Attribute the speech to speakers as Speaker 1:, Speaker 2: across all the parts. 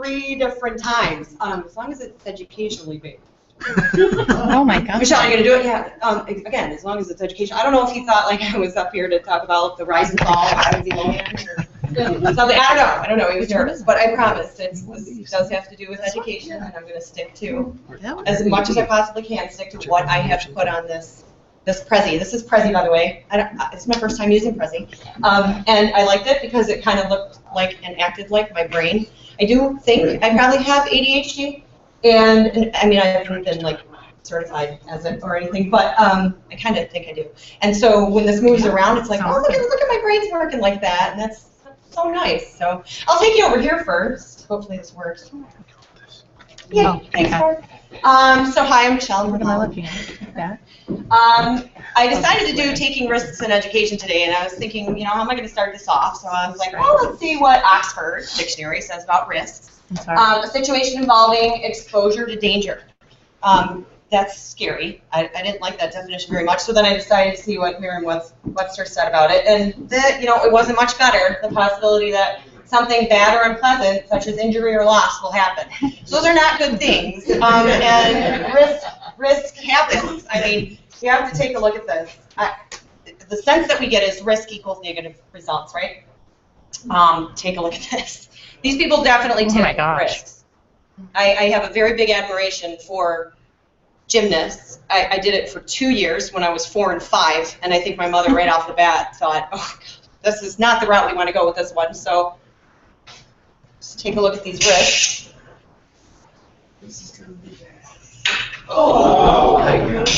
Speaker 1: 3 different times, as long as it's educationally based.
Speaker 2: Oh my God.
Speaker 1: Michelle, are you going to do it? Yeah. Again, as long as it's education. I don't know if he thought like I was up here to talk about the rise and fall of Lindsay Lohan or something. I don't know. He was nervous, but I promised it does have to do with education, and I'm going to stick to, as much as I possibly can, stick to what I have to put on this Prezi. This is Prezi, by the way. It's my first time using Prezi, and I liked it because it kind of looked like and acted like my brain. I do think I probably have ADHD. And I mean, I haven't been like certified as it or anything, but I kind of think I do. And so when this moves around, it's like, oh, look at my brain's working like that, and that's so nice. So I'll take you over here first. Hopefully this works. Yeah, thanks, Mark. So hi, I'm Michelle.
Speaker 2: What am I looking at?
Speaker 1: I decided to do taking risks in education today, and I was thinking, you know, how am I going to start this off? So I was like, well, let's see what Oxford Dictionary says about risks. A situation involving exposure to danger. That's scary. I didn't like that definition very much, so then I decided to see what Merriam-Webster said about it, and that, you know, it wasn't much better, the possibility that something bad or unpleasant, such as injury or loss, will happen. So those are not good things, and risk happens. I mean, you have to take a look at this. The sense that we get is risk equals negative results, right? Take a look at this. These people definitely take risks. I have a very big admiration for gymnasts. I did it for 2 years when I was 4 and 5, and I think my mother right off the bat thought, oh, God, this is not the route we want to go with this one. So just take a look at these risks. Oh, my God.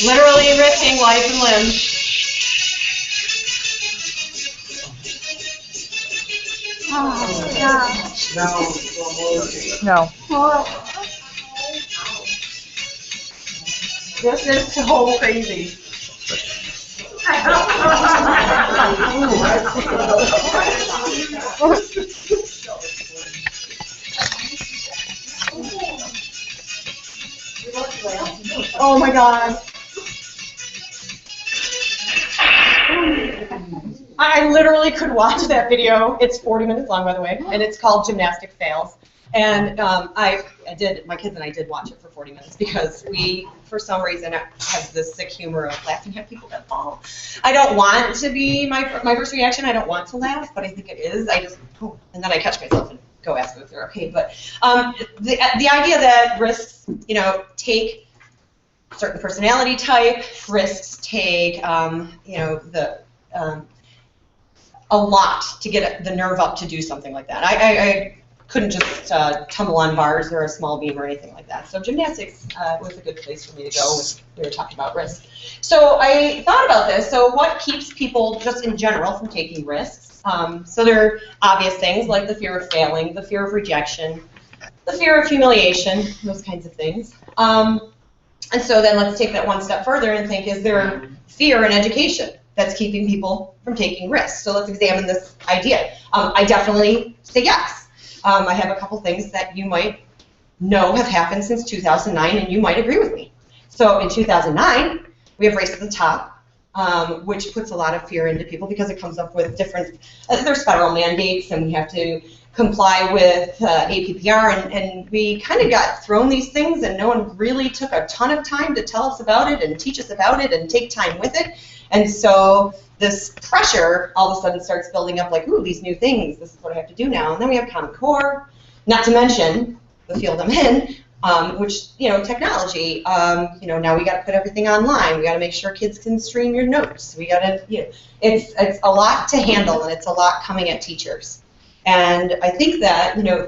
Speaker 1: Literally risking life and limb.
Speaker 2: Oh, yeah. No.
Speaker 1: This is so crazy. Oh my God. I literally could watch that video. It's 40 minutes long, by the way, and it's called Gymnastic Fails. And my kids and I did watch it for 40 minutes because we, for some reason, have this sick humor of laughing at people that fall. I don't want to be my first reaction. I don't want to laugh, but I think it is. And then I catch myself and go ask them if they're okay. But the idea that risks, you know, take certain personality type, risks take, you know, a lot to get the nerve up to do something like that. I couldn't just tumble on bars or a small beam or anything like that. So gymnastics was a good place for me to go when we were talking about risk. So I thought about this. So what keeps people just in general from taking risks? So there are obvious things like the fear of failing, the fear of rejection, the fear of humiliation, those kinds of things. And so then let's take that one step further and think, is there fear in education that's keeping people from taking risks? So let's examine this idea. I definitely say yes. I have a couple things that you might know have happened since 2009, and you might agree with me. So in 2009, we have Race to the Top, which puts a lot of fear into people because it comes up with different, there's federal mandates, and we have to comply with APPR, and we kind of got thrown these things, and no one really took a ton of time to tell us about it and teach us about it and take time with it. And so this pressure all of a sudden starts building up like, ooh, these new things, this is what I have to do now. And then we have Common Core, not to mention the field I'm in, which, you know, technology, you know, now we got to put everything online. We got to make sure kids can stream your notes. We got to, you know, it's a lot to handle, and it's a lot coming at teachers. And I think that, you know,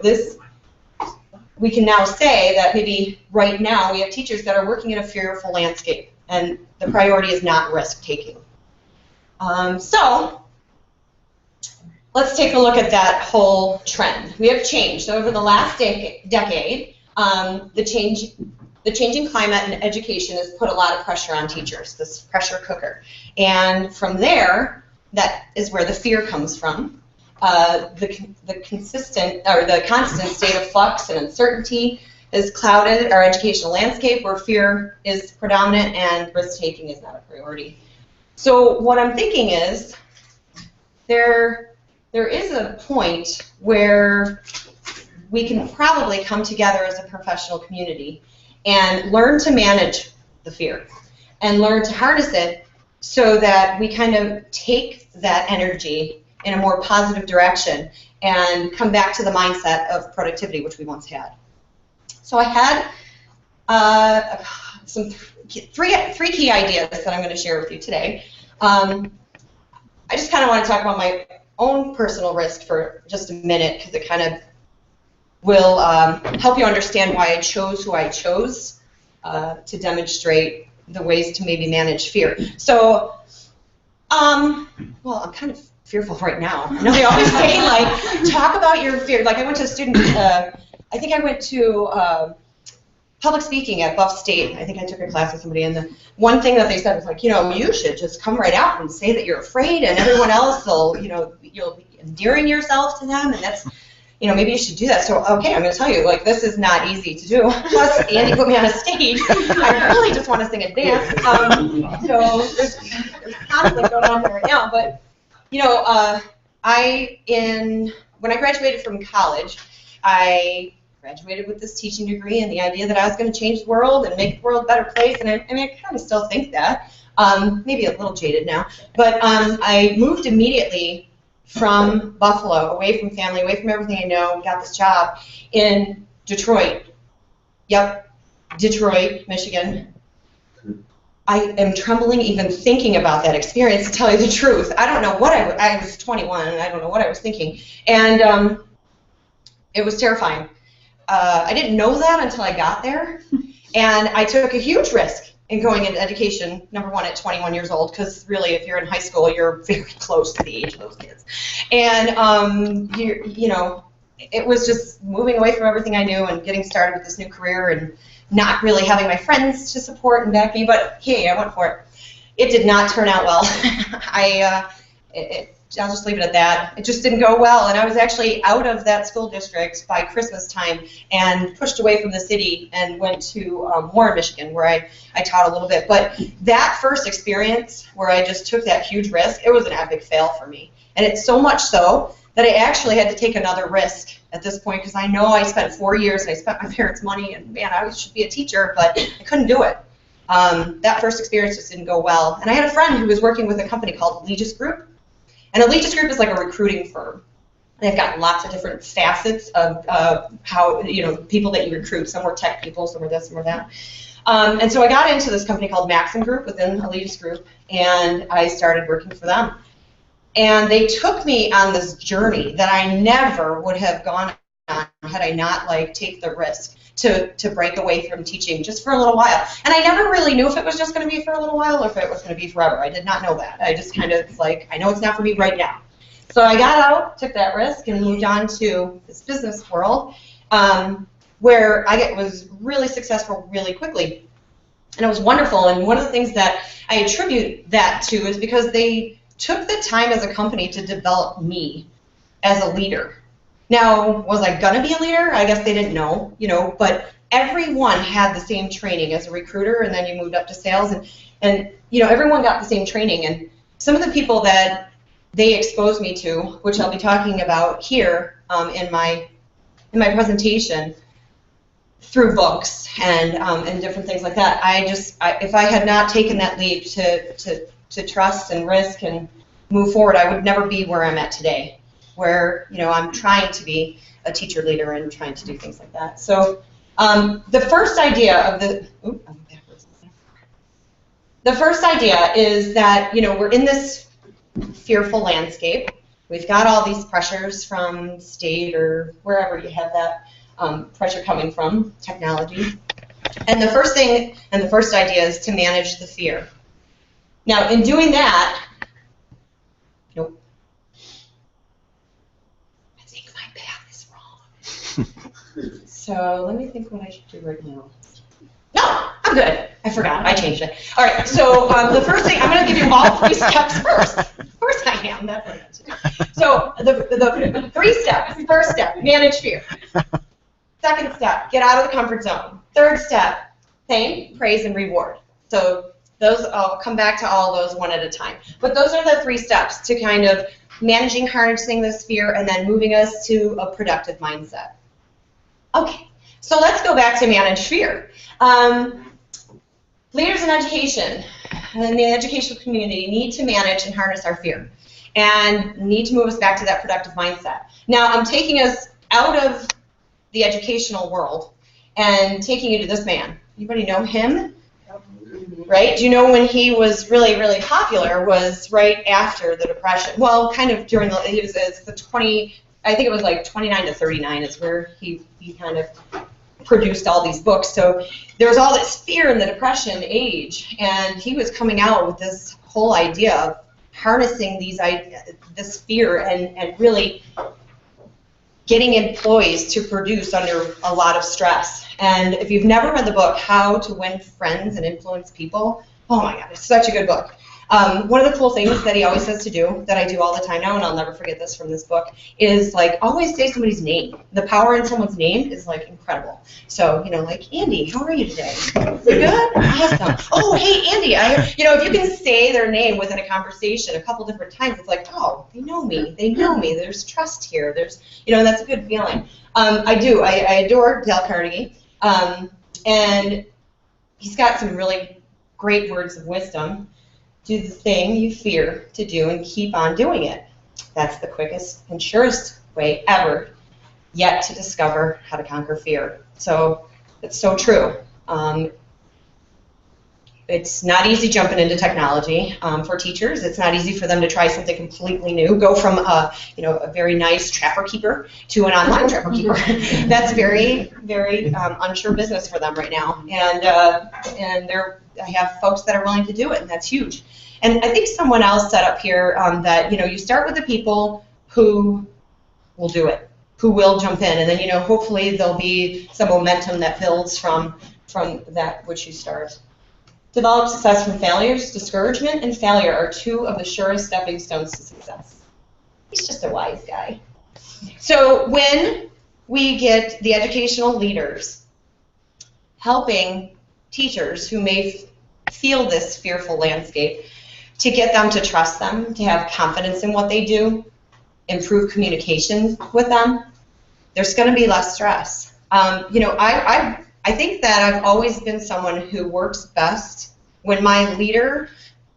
Speaker 1: we can now say that maybe right now we have teachers that are working in a fearful landscape, and the priority is not risk-taking. So let's take a look at that whole trend. We have changed. So over the last decade, the changing climate in education has put a lot of pressure on teachers, this pressure cooker. And from there, that is where the fear comes from. The constant state of flux and uncertainty has clouded our educational landscape, where fear is predominant and risk-taking is not a priority. So what I'm thinking is there there is a point where we can probably come together as a professional community and learn to manage the fear and learn to harness it so that we kind of take that energy in a more positive direction and come back to the mindset of productivity, which we once had. So I had three key ideas that I'm going to share with you today. I just kind of want to talk about my own personal risk for just a minute because it kind of will help you understand why I chose who I chose to demonstrate the ways to maybe manage fear. So, well, I'm kind of fearful right now. I know they always say, like, talk about your fear. Like, I went to a student, I think I went to public speaking at Buff State. I think I took a class with somebody, and the one thing that they said was like, you should just come right out and say that you're afraid, and everyone else will, you'll be endearing yourself to them, and that's, maybe you should do that. So, okay, I'm going to tell you, like, this is not easy to do. Plus, Andy put me on a stage. I really just want to sing and dance. So there's conflict going on right now. But, when I graduated from college, I graduated with this teaching degree and the idea that I was going to change the world and make the world a better place. And I kind of still think that. Maybe a little jaded now. But I moved immediately from Buffalo, away from family, away from everything I know, got this job in Detroit. Yep, Detroit, Michigan. I am trembling even thinking about that experience, to tell you the truth. I don't know what I was 21, and I don't know what I was thinking. And it was terrifying. I didn't know that until I got there. And I took a huge risk in going into education, number one, at 21 years old, because really, if you're in high school, you're very close to the age of those kids. And, it was just moving away from everything I knew and getting started with this new career and not really having my friends to support and back me, but hey, I went for it. It did not turn out well. I'll just leave it at that. It just didn't go well, and I was actually out of that school district by Christmas time and pushed away from the city and went to Warren, Michigan, where I taught a little bit. But that first experience where I just took that huge risk, it was an epic fail for me. And it's so much so that I actually had to take another risk at this point because I know I spent 4 years and I spent my parents' money, and man, I should be a teacher, but I couldn't do it. That first experience just didn't go well. And I had a friend who was working with a company called Allegis Group. And Allegis Group is like a recruiting firm. They've got lots of different facets of how, people that you recruit. Some were tech people, some were this, some were that. And so I got into this company called Maxim Group within Allegis Group, and I started working for them. And they took me on this journey that I never would have gone on had I not, take the risk to break away from teaching just for a little while. And I never really knew if it was just going to be for a little while or if it was going to be forever. I did not know that. I just kind of I know it's not for me right now. So I got out, took that risk, and moved on to this business world where I was really successful really quickly. And it was wonderful. And one of the things that I attribute that to is because they took the time as a company to develop me as a leader. Now, was I going to be a leader? I guess they didn't know, but everyone had the same training as a recruiter, and then you moved up to sales, and everyone got the same training. And some of the people that they exposed me to, which I'll be talking about here in my presentation, through books and different things like that, if I had not taken that leap to trust and risk and move forward, I would never be where I'm at today, where I'm trying to be a teacher leader and trying to do things like that. So the first idea of the first idea is that we're in this fearful landscape. We've got all these pressures from state or wherever you have that pressure coming from, technology. And the first thing and the first idea is to manage the fear. Now, in doing that, nope. I think my path is wrong. So let me think what I should do right now. No, I'm good. I forgot. I changed it. All right. So the first thing, I'm going to give you all 3 steps first. Of course I am. That's what I meant to do. So the 3 steps. First step, manage fear. Second step, get out of the comfort zone. Third step, thank, praise, and reward. So those, I'll come back to all those one at a time. But those are the 3 steps to kind of managing, harnessing this fear, and then moving us to a productive mindset. Okay, so let's go back to manage fear. Leaders in education and the educational community need to manage and harness our fear and need to move us back to that productive mindset. Now, I'm taking us out of the educational world and taking you to this man. Anybody know him? Right? Do you know when he was really, really popular was right after the Depression? Well, kind of during I think it was like 29 to 39 is where he kind of produced all these books. So there was all this fear in the Depression age, and he was coming out with this whole idea of harnessing this fear and really getting employees to produce under a lot of stress. And if you've never read the book, How to Win Friends and Influence People, oh my God, it's such a good book. One of the cool things that he always says to do, that I do all the time now, and I'll never forget this from this book, is like always say somebody's name. The power in someone's name is like incredible. So, like, Andy, how are you today? You good? Awesome. Oh, hey, Andy, if you can say their name within a conversation a couple different times, it's like, oh, they know me. There's trust here. And that's a good feeling. I adore Dale Carnegie, and he's got some really great words of wisdom. Do the thing you fear to do and keep on doing it. That's the quickest and surest way ever yet to discover how to conquer fear. So it's so true. It's not easy jumping into technology for teachers. It's not easy for them to try something completely new, go from a very nice trapper keeper to an online trapper keeper. That's very, very unsure business for them right now. And I have folks that are willing to do it, and that's huge. And I think someone else said up here that you start with the people who will do it, who will jump in, and then hopefully there'll be some momentum that builds from that which you start. Develop success from failures. Discouragement and failure are two of the surest stepping stones to success. He's just a wise guy. So when we get the educational leaders helping teachers who may feel this fearful landscape, to get them to trust them, to have confidence in what they do, improve communication with them, there's going to be less stress. I think that I've always been someone who works best when my leader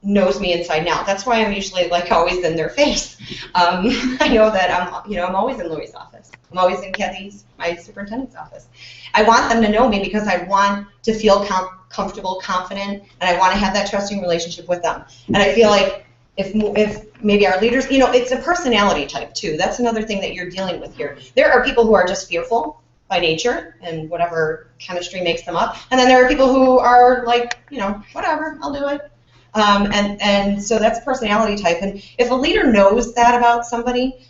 Speaker 1: knows me inside and out. That's why I'm usually always in their face. I know that I'm always in Louie's office. I'm always in Kathy's, my superintendent's office. I want them to know me because I want to feel comfortable, confident, and I want to have that trusting relationship with them. And I feel like if maybe our leaders, it's a personality type too. That's another thing that you're dealing with here. There are people who are just fearful by nature and whatever chemistry makes them up. And then there are people who are like, whatever, I'll do it. And so that's personality type. And if a leader knows that about somebody,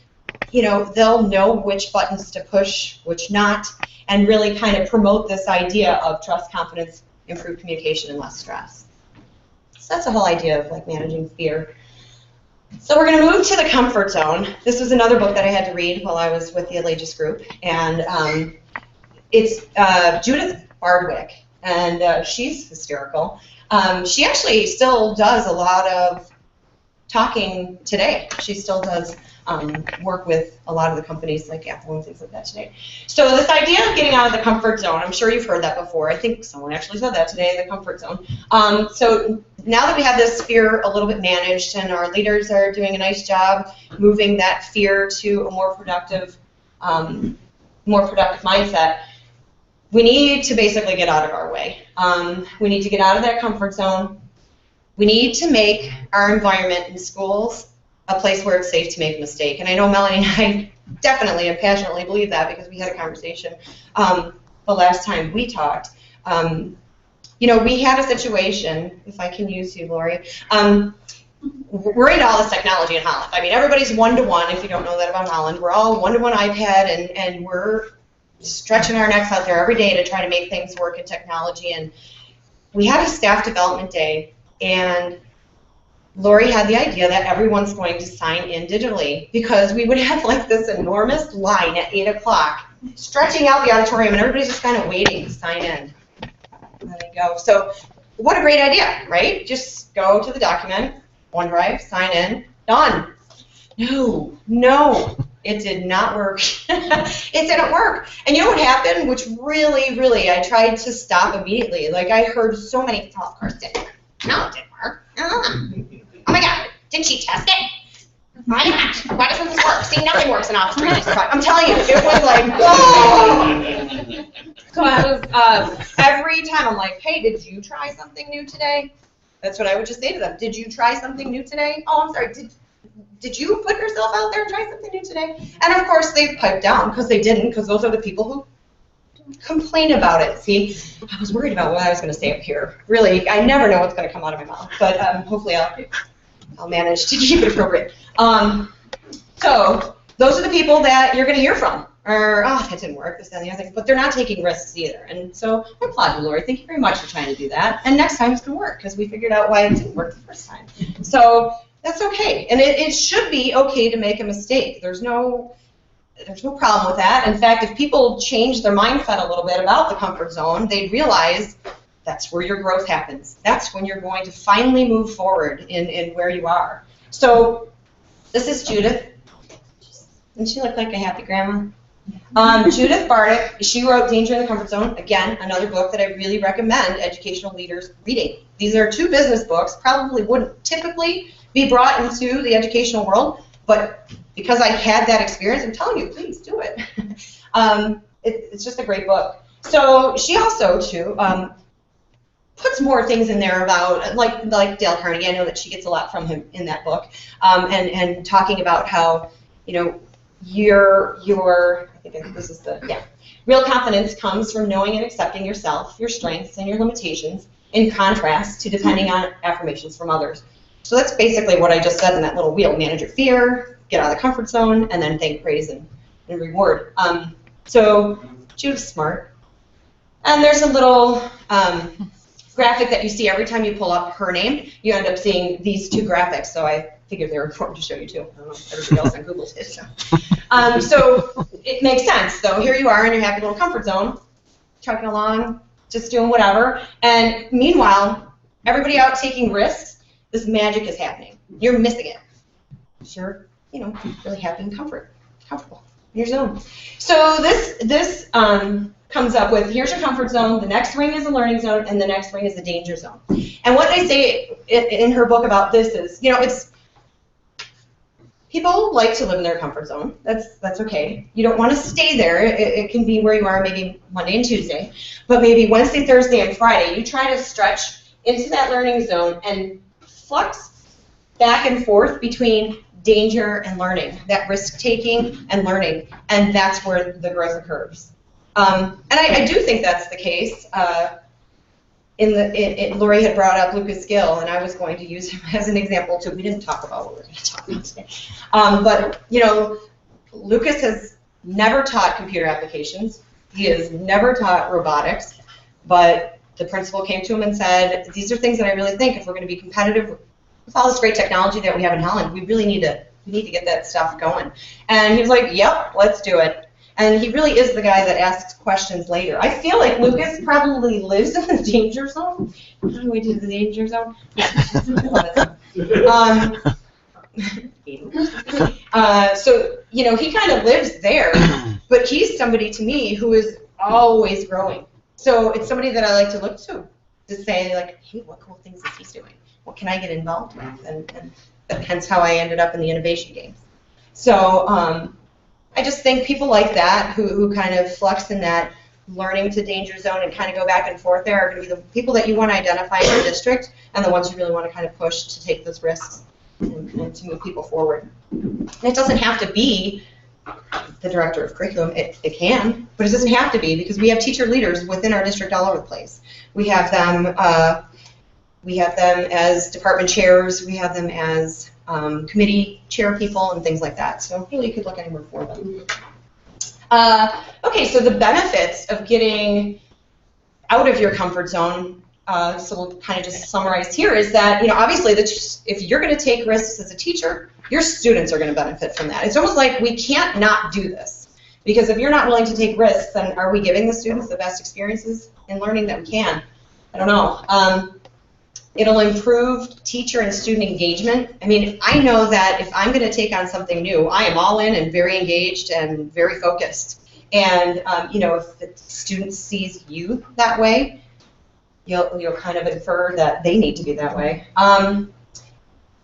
Speaker 1: they'll know which buttons to push, which not, and really kind of promote this idea of trust, confidence, improved communication, and less stress. So that's the whole idea of managing fear. So we're going to move to the comfort zone. This was another book that I had to read while I was with the Allegius group, and it's Judith Bardwick, and she's hysterical. She actually still does a lot of talking today. She still does work with a lot of the companies like Apple and things like that today. So this idea of getting out of the comfort zone, I'm sure you've heard that before. I think someone actually said that today, the comfort zone. So now that we have this fear a little bit managed and our leaders are doing a nice job moving that fear to a more productive mindset, we need to basically get out of our way. We need to get out of that comfort zone. We need to make our environment in schools a place where it's safe to make a mistake. And I know Melanie and I definitely and passionately believe that because we had a conversation the last time we talked. We had a situation, if I can use you, Lori, we're into all this technology in Holland. I mean, everybody's one-to-one, if you don't know that about Holland. We're all one-to-one iPad, and we're stretching our necks out there every day to try to make things work in technology. And we had a staff development day, and Lori had the idea that everyone's going to sign in digitally because we would have this enormous line at 8 o'clock stretching out the auditorium, and everybody's just kind of waiting to sign in. There you go. So what a great idea, right? Just go to the document, OneDrive, sign in, done. No, it did not work. It didn't work. And you know what happened, which really, I tried to stop immediately. Like, I heard so many, oh, of course it didn't work. No, it didn't work. Oh my God, didn't she test it? Oh my gosh, why doesn't this work? See, nothing works in Office 365. I'm telling you, it was like, whoa! So I was, every time I'm like, hey, did you try something new today? That's what I would just say to them. Did you try something new today? Oh, I'm sorry, did you put yourself out there and try something new today? And of course they piped down because they didn't, because those are the people who complain about it. See, I was worried about what I was going to say up here. Really, I never know what's going to come out of my mouth, but hopefully I'll manage to keep it appropriate. So those are the people that you're going to hear from. Or, oh, that didn't work, this, that, and the other thing. But they're not taking risks either. And so I applaud you, Lori. Thank you very much for trying to do that. And next time it's going to work because we figured out why it didn't work the first time. So that's okay. And it should be okay to make a mistake. There's no problem with that. In fact, if people change their mindset a little bit about the comfort zone, they'd realize that's where your growth happens. That's when you're going to finally move forward in where you are. So this is Judith. Doesn't she look like a happy grandma? Judith Bardick, she wrote Danger in the Comfort Zone. Again, another book that I really recommend educational leaders reading. These are two business books, probably wouldn't typically be brought into the educational world, but because I had that experience, I'm telling you, please do it. It's just a great book. So she also, too, puts more things in there about, like Dale Carnegie. I know that she gets a lot from him in that book, and talking about how, I think this is real confidence comes from knowing and accepting yourself, your strengths, and your limitations, in contrast to depending on affirmations from others. So that's basically what I just said in that little wheel. Manage your fear, get out of the comfort zone, and then thank, praise, and reward. So Judith's smart. And there's a little graphic that you see every time you pull up her name. You end up seeing these two graphics. So I figured they were important to show you too. I don't know if everybody else on Google's did. So it makes sense. So here you are in your happy little comfort zone, trucking along, just doing whatever. And meanwhile, everybody out taking risks, this magic is happening. You're missing it. Sure, really happy and comfortable in your zone. So this comes up with, here's your comfort zone, the next ring is a learning zone, and the next ring is a danger zone. And what they say in her book about this is, it's people like to live in their comfort zone. That's okay. You don't want to stay there. It can be where you are maybe Monday and Tuesday, but maybe Wednesday, Thursday, and Friday, you try to stretch into that learning zone and flux back and forth between danger and learning, that risk-taking and learning, and that's where the growth occurs. And I do think that's the case. Lori had brought up Lucas Gill, and I was going to use him as an example too. We didn't talk about what we're going to talk about today. But Lucas has never taught computer applications. He has never taught robotics, but the principal came to him and said, these are things that I really think if we're going to be competitive with all this great technology that we have in Holland, we really need to get that stuff going. And he was like, yep, let's do it. And he really is the guy that asks questions later. I feel like Lucas probably lives in the danger zone. How do we do the danger zone? So, he kind of lives there, but he's somebody to me who is always growing. So it's somebody that I like to look to say, like, hey, what cool things is he doing? What can I get involved with? And hence how I ended up in the innovation games. So I just think people like that who kind of flux in that learning to danger zone and kind of go back and forth there are going to be the people that you want to identify in your district and the ones you really want to kind of push to take those risks and to move people forward. And it doesn't have to be the director of curriculum. It can, but it doesn't have to be because we have teacher leaders within our district all over the place. We have them as department chairs. We have them as committee chair people and things like that. So really you could look anywhere for them. Okay, so the benefits of getting out of your comfort zone, so we'll kind of just summarize here, is that, obviously if you're going to take risks as a teacher, your students are going to benefit from that. It's almost like we can't not do this. Because if you're not willing to take risks, then are we giving the students the best experiences in learning that we can? I don't know. It'll improve teacher and student engagement. I mean, I know that if I'm going to take on something new, I am all in and very engaged and very focused. And if the student sees you that way, you'll kind of infer that they need to be that way.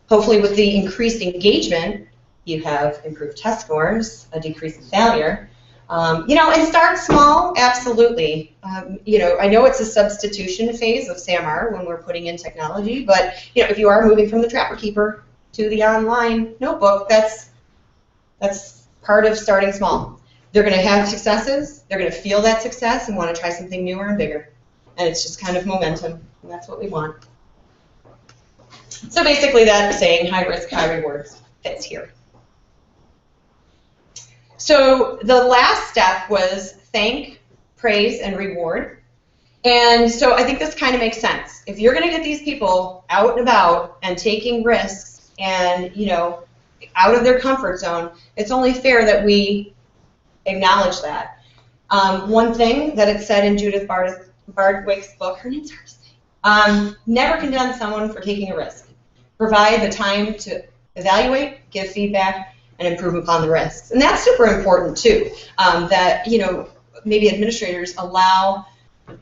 Speaker 1: Hopefully, with the increased engagement, you have improved test scores, a decrease in failure. And start small, absolutely. I know it's a substitution phase of SAMR when we're putting in technology, but if you are moving from the Trapper Keeper to the online notebook, that's part of starting small. They're going to have successes, they're going to feel that success and want to try something newer and bigger. And it's just kind of momentum, and that's what we want. So basically that saying, high risk, high rewards, fits here. So the last step was thank, praise, and reward. And so I think this kind of makes sense. If you're going to get these people out and about and taking risks and, out of their comfort zone, it's only fair that we acknowledge that. One thing that it said in Judith Bardwick's book, her name's hard to say, never condemn someone for taking a risk. Provide the time to evaluate, give feedback, and improve upon the risks. And that's super important too, that maybe administrators allow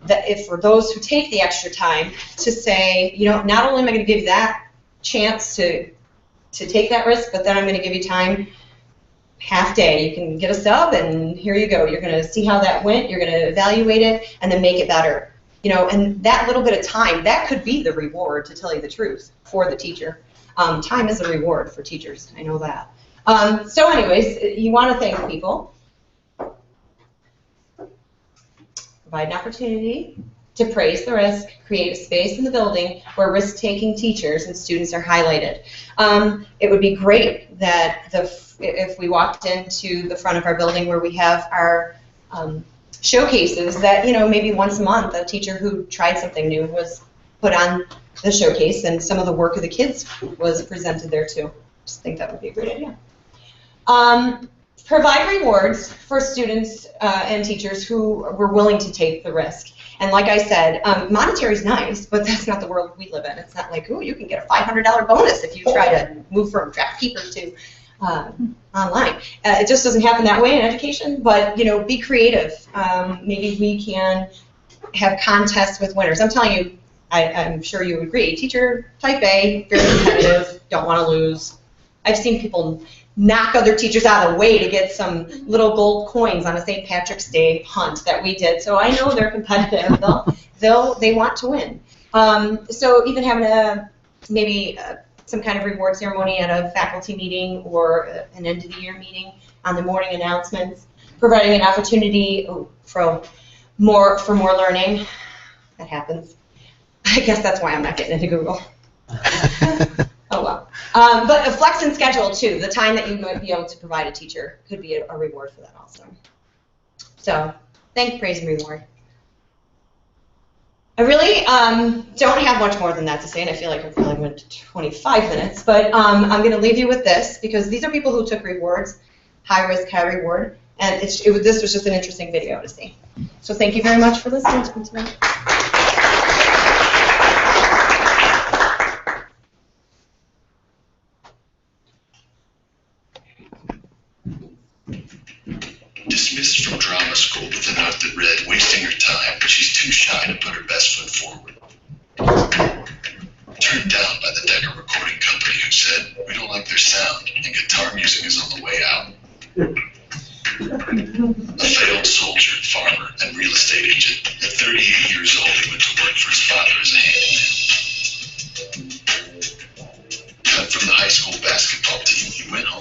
Speaker 1: that if for those who take the extra time to say, not only am I going to give you that chance to take that risk, but then I'm going to give you time, half day. You can get a sub and here you go. You're going to see how that went, you're going to evaluate it, and then make it better. And that little bit of time, that could be the reward, to tell you the truth, for the teacher. Time is a reward for teachers, I know that. So anyways, you want to thank people. Provide an opportunity to praise the risk, create a space in the building where risk-taking teachers and students are highlighted. It would be great that if we walked into the front of our building where we have our showcases, that maybe once a month a teacher who tried something new was put on the showcase and some of the work of the kids was presented there too. Just think that would be a great idea. Provide rewards for students and teachers who were willing to take the risk. And like I said, monetary is nice, but that's not the world we live in. It's not like, oh, you can get a $500 bonus if you try to move from Trapper Keeper to online. It just doesn't happen that way in education, but be creative. Maybe we can have contests with winners. I'm telling you, I'm sure you agree, teacher type A, very competitive, don't want to lose. I've seen people knock other teachers out of the way to get some little gold coins on a St. Patrick's Day hunt that we did. So I know they're competitive. They want to win. So even having maybe some kind of reward ceremony at a faculty meeting or an end of the year meeting on the morning announcements, providing an opportunity for more learning. That happens. I guess that's why I'm not getting into Google. Oh well. But a flex and schedule too. The time that you might be able to provide a teacher could be a reward for that also. So thank, praise, and reward. I really don't have much more than that to say, and I feel like I probably went 25 minutes. But I'm going to leave you with this because these are people who took rewards, high risk, high reward, and this was just an interesting video to see. So thank you very much for listening to me tonight.
Speaker 3: Dismissed from drama school with a note that read, wasting her time, but she's too shy to put her best foot forward. Turned down by the Decker recording company who said, we don't like their sound and guitar music is on the way out. A failed soldier, farmer, and real estate agent. At 38 years old, he went to work for his father as a handyman. Cut from the high school basketball team, he went home